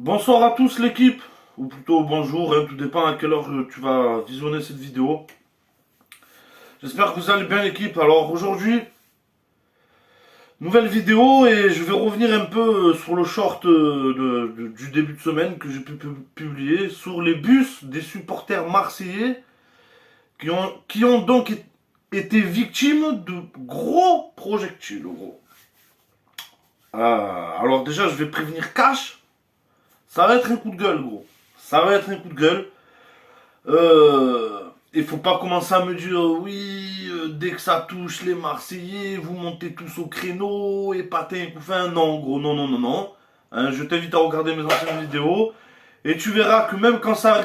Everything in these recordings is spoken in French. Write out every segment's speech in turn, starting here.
Bonsoir à tous l'équipe, ou plutôt bonjour, hein, tout dépend à quelle heure tu vas visionner cette vidéo. J'espère que vous allez bien l'équipe. Alors aujourd'hui, nouvelle vidéo et je vais revenir un peu sur le short du début de semaine que j'ai pu publier sur les bus des supporters marseillais qui ont donc été victimes de gros projectiles. Gros. Alors déjà, je vais prévenir Cash. Ça va être un coup de gueule, gros. Ça va être un coup de gueule. Il faut pas commencer à me dire, oui, dès que ça touche les Marseillais, vous montez tous au créneau, et patin, couffin. Non, gros, non, non, non, non. Hein, je t'invite à regarder mes anciennes vidéos. Et tu verras que même quand ça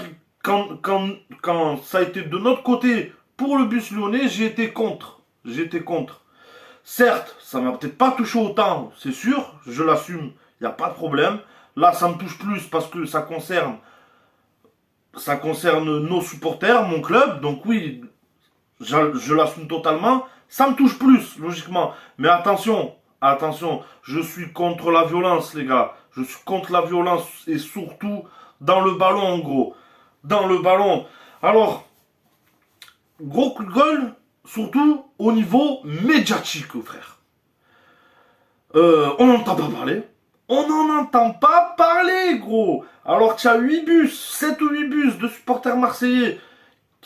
a été de notre côté pour le bus lyonnais, j'ai été contre. J'étais contre. Certes, ça m'a peut-être pas touché autant, c'est sûr, je l'assume, il n'y a pas de problème. Là, ça me touche plus parce que ça concerne nos supporters, mon club, donc oui, je l'assume totalement. Ça me touche plus, logiquement. Mais attention, attention, je suis contre la violence, les gars. Je suis contre la violence et surtout dans le ballon, en gros. Dans le ballon. Alors, gros coup de gueule, surtout au niveau médiatique, frère. On n'entend pas parler. On n'en entend pas parler, gros. Alors qu'il y a 8 bus, 7 ou 8 bus de supporters marseillais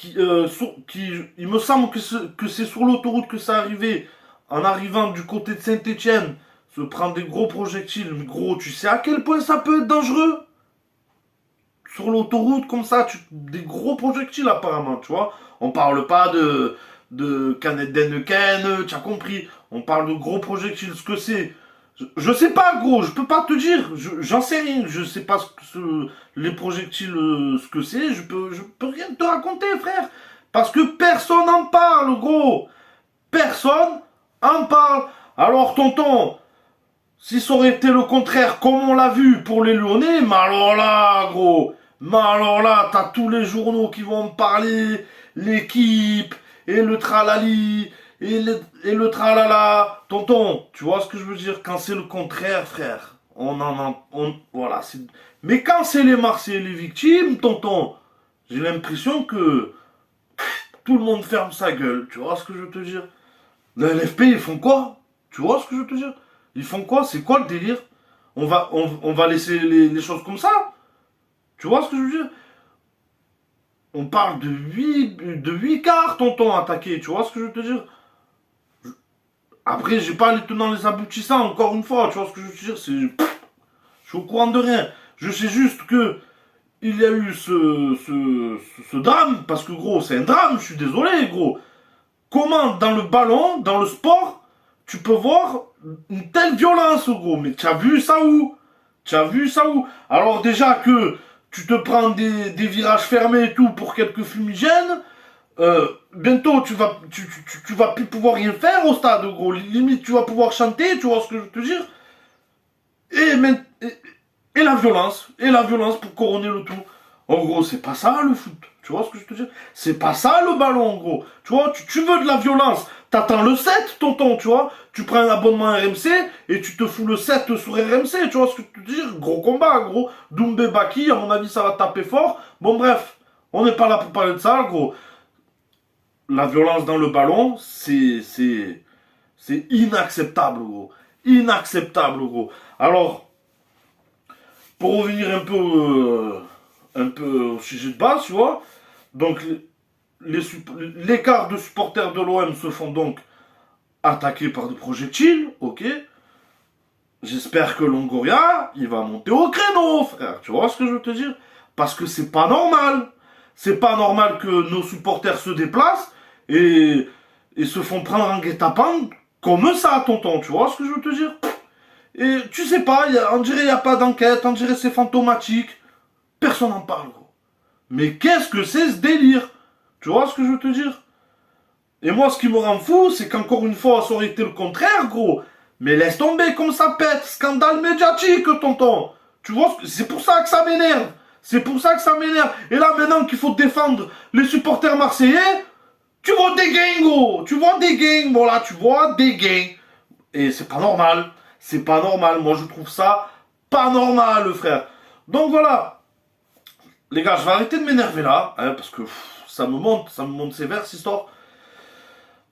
il me semble que c'est sur l'autoroute que ça arrivait, en arrivant du côté de Saint-Etienne, se prendre des gros projectiles. Mais gros, tu sais à quel point ça peut être dangereux sur l'autoroute comme ça, des gros projectiles apparemment, tu vois. On parle pas de canettes d'Heineken, tu as compris. On parle de gros projectiles, ce que c'est. Je sais pas, gros, je peux pas te dire, j'en sais rien, je sais pas les projectiles, ce que c'est, je peux rien te raconter, frère, parce que personne en parle, gros, personne en parle. Alors, tonton, si ça aurait été le contraire, comme on l'a vu pour les Lyonnais, mais alors là, gros, mais alors là, t'as tous les journaux qui vont me parler, l'équipe, et le tralali, et le tralala. Tonton, tu vois ce que je veux dire? Quand c'est le contraire, frère, voilà. Mais quand c'est les Marseillais les victimes, tonton, j'ai l'impression que tout le monde ferme sa gueule. Tu vois ce que je veux te dire? La LFP, ils font quoi? Tu vois ce que je veux te dire? Ils font quoi? C'est quoi le délire? On va laisser les choses comme ça? Tu vois ce que je veux dire? On parle de huit quarts, tonton, attaqué. Tu vois ce que je veux te dire? Après, j'ai pas les tenants les aboutissants, encore une fois. Tu vois ce que je veux te dire? Je suis au courant de rien. Je sais juste que il y a eu ce drame, parce que gros, c'est un drame, je suis désolé, gros. Comment, dans le ballon, dans le sport, tu peux voir une telle violence, gros? Mais tu as vu ça où? Tu as vu ça où? Alors déjà que tu te prends des virages fermés et tout pour quelques fumigènes, bientôt tu vas plus pouvoir rien faire au stade, gros. Limite, tu vas pouvoir chanter, tu vois ce que je veux te dire? Et la violence pour couronner le tout. En gros, c'est pas ça le foot. Tu vois ce que je te dis? C'est pas ça le ballon, en gros. Tu vois, tu veux de la violence. T'attends le 7, tonton, tu vois. Tu prends un abonnement RMC et tu te fous le 7 sur RMC. Tu vois ce que je te dis? Gros combat, gros. Doumbé Baki, à mon avis, ça va taper fort. Bon, bref. On n'est pas là pour parler de ça, gros. La violence dans le ballon, c'est inacceptable, gros. Inacceptable, gros. Alors, pour revenir un peu au sujet de base, tu vois. Donc, les quarts de supporters de l'OM se font donc attaquer par des projectiles, ok. J'espère que Longoria, il va monter au créneau, frère. Tu vois ce que je veux te dire? Parce que c'est pas normal. C'est pas normal que nos supporters se déplacent et se font prendre en guet-apens comme ça, tonton. Tu vois ce que je veux te dire? Et tu sais pas, on dirait qu'il n'y a pas d'enquête, on dirait que c'est fantomatique. Personne n'en parle, gros. Mais qu'est-ce que c'est ce délire? Tu vois ce que je veux te dire? Et moi, ce qui me rend fou, c'est qu'encore une fois, ça aurait été le contraire, gros. Mais laisse tomber comme ça pète. Scandale médiatique, tonton. Tu vois, c'est pour ça que ça m'énerve. C'est pour ça que ça m'énerve. Et là, maintenant qu'il faut défendre les supporters marseillais, tu vois des gains, gros. Tu vois des gains. Voilà, tu vois des gains. Et c'est pas normal. C'est pas normal. Moi, je trouve ça pas normal, frère. Donc voilà, les gars, je vais arrêter de m'énerver là, hein, parce que ça me monte sévère cette histoire.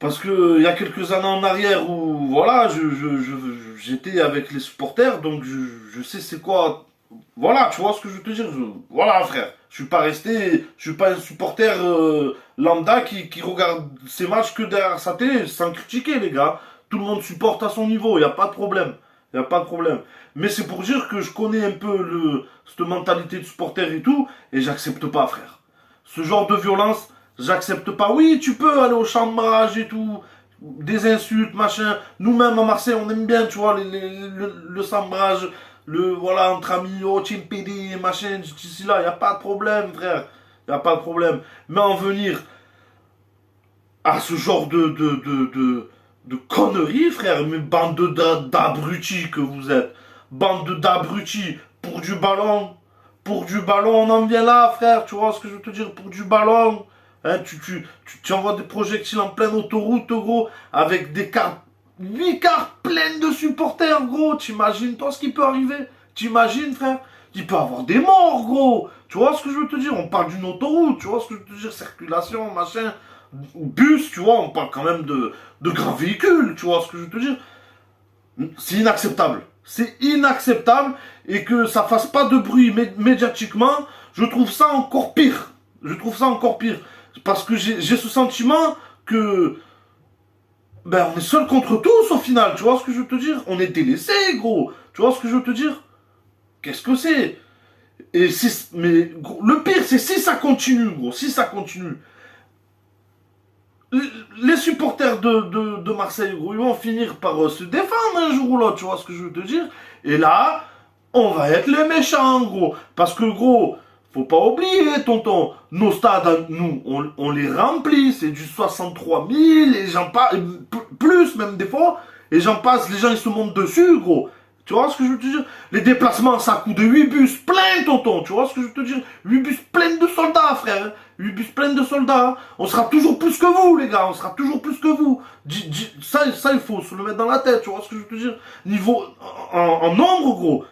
Parce que il y a quelques années en arrière où voilà, j'étais avec les supporters, donc je sais c'est quoi. Voilà, tu vois ce que je veux te dire. Voilà, frère. Je suis pas un supporter lambda qui regarde ses matchs que derrière sa télé, sans critiquer les gars. Tout le monde supporte à son niveau, il y a pas de problème. Il y a pas de problème. Mais c'est pour dire que je connais un peu cette mentalité de supporter et tout, et j'accepte pas, frère. Ce genre de violence, j'accepte pas. Oui, tu peux aller au chambrage et tout, des insultes, machin. Nous-mêmes à Marseille, on aime bien, tu vois, le sambrage, voilà, entre amis, oh, team PD, machin, d'ici là, y a pas de problème, frère. Y a pas de problème. Mais en venir à ce genre de conneries, frère, mais bande d'abrutis que vous êtes. Bande d'abrutis pour du ballon. Pour du ballon, on en vient là, frère, tu vois ce que je veux te dire, pour du ballon. Hein, tu envoies des projectiles en pleine autoroute, gros, avec des cartes, 8 cartes pleines de supporters, gros. T'imagines, toi, ce qui peut arriver? T'imagines, frère? Il peut y avoir des morts, gros. Tu vois ce que je veux te dire? On parle d'une autoroute, tu vois ce que je veux te dire? Circulation, machin, bus, tu vois, on parle quand même de grands véhicules, tu vois ce que je veux te dire? C'est inacceptable. C'est inacceptable et que ça fasse pas de bruit médiatiquement, je trouve ça encore pire. Je trouve ça encore pire. Parce que j'ai ce sentiment que ben on est seul contre tous au final, tu vois ce que je veux te dire? On est délaissé, gros. Tu vois ce que je veux te dire? Qu'est-ce que c'est? Et si, mais gros, le pire, c'est si ça continue, gros. Si ça continue. Les supporters de Marseille, gros, ils vont finir par se défendre un jour ou l'autre, tu vois ce que je veux te dire? Et là, on va être les méchants, gros. Parce que, gros, faut pas oublier, tonton, nos stades, nous, on les remplit, c'est du 63 000, et j'en passe, plus même des fois, et j'en passe, les gens ils se montent dessus, gros. Tu vois ce que je veux te dire? Les déplacements, ça coûte de 8 bus pleins, tonton. Tu vois ce que je veux te dire? 8 bus pleins de soldats, frère. 8 bus pleins de soldats. On sera toujours plus que vous, les gars. On sera toujours plus que vous. Ça, il faut se le mettre dans la tête. Tu vois ce que je veux te dire? Niveau, en nombre, gros,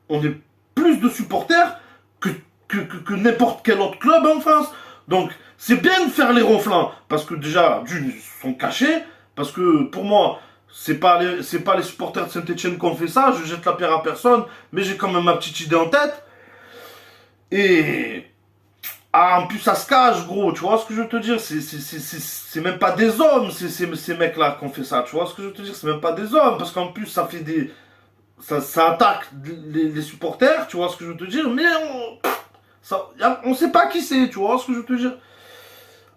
on est plus de supporters que n'importe quel autre club en France. Donc, c'est bien de faire les ronflants. Parce que déjà, d'une, ils sont cachés. Parce que, pour moi, c'est pas les supporters de Saint-Etienne qui ont fait ça, je jette la pierre à personne, mais j'ai quand même ma petite idée en tête. Et. Ah, en plus, ça se cache, gros, tu vois ce que je veux te dire? C'est même pas des hommes, ces mecs-là qui ont fait ça, tu vois ce que je veux te dire? C'est même pas des hommes, parce qu'en plus, ça fait des. Ça attaque les supporters, tu vois ce que je veux te dire? Mais on sait pas qui c'est, tu vois ce que je veux te dire?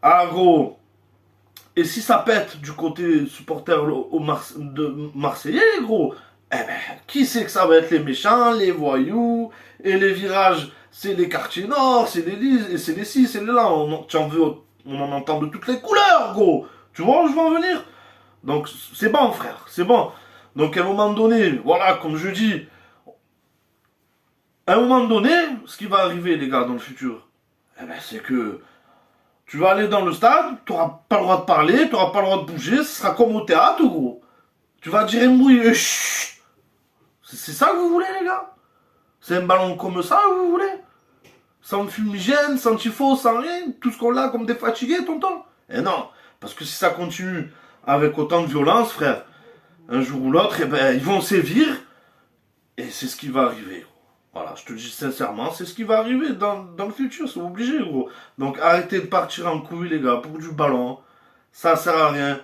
Ah, gros. Et si ça pète du côté supporter de Marseillais, gros, eh ben, qui c'est que ça va être les méchants, les voyous, et les virages, c'est les quartiers nord, c'est les lits, et c'est les ci, c'est les là, on en entend de toutes les couleurs, gros. Tu vois où je veux en venir? Donc, c'est bon, frère, c'est bon. Donc, à un moment donné, voilà, comme je dis, à un moment donné, ce qui va arriver, les gars, dans le futur, eh ben, c'est que tu vas aller dans le stade, tu n'auras pas le droit de parler, tu n'auras pas le droit de bouger, ce sera comme au théâtre, gros. Tu vas dire un bruit, chut. C'est ça que vous voulez, les gars? C'est un ballon comme ça que vous voulez? Sans fumigène, sans tifo, sans rien, tout ce qu'on a comme des fatigués, tonton? Eh non, parce que si ça continue avec autant de violence, frère, un jour ou l'autre, eh ben, ils vont sévir, et c'est ce qui va arriver. Voilà, je te le dis sincèrement, c'est ce qui va arriver dans le futur, c'est obligé, gros. Donc arrêtez de partir en couille, les gars, pour du ballon. Ça sert à rien.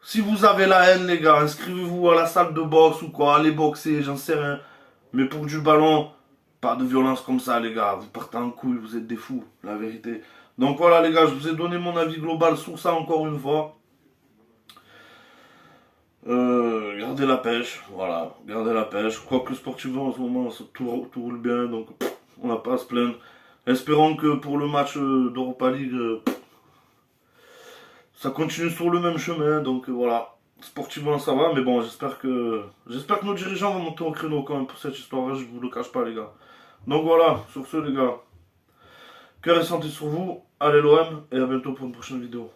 Si vous avez la haine, les gars, inscrivez-vous à la salle de boxe ou quoi, allez boxer, j'en sais rien. Mais pour du ballon, pas de violence comme ça, les gars. Vous partez en couille, vous êtes des fous, la vérité. Donc voilà, les gars, je vous ai donné mon avis global sur ça encore une fois. Gardez la pêche, voilà, gardez la pêche. Quoique sportivement en ce moment, tout roule bien, donc on n'a pas à se plaindre. Espérons que pour le match d'Europa League, ça continue sur le même chemin, donc voilà. Sportivement ça va, mais bon, j'espère que nos dirigeants vont monter au créneau quand même pour cette histoire-là, je vous le cache pas, les gars. Donc voilà, sur ce, les gars, cœur et santé sur vous, allez l'OM, et à bientôt pour une prochaine vidéo.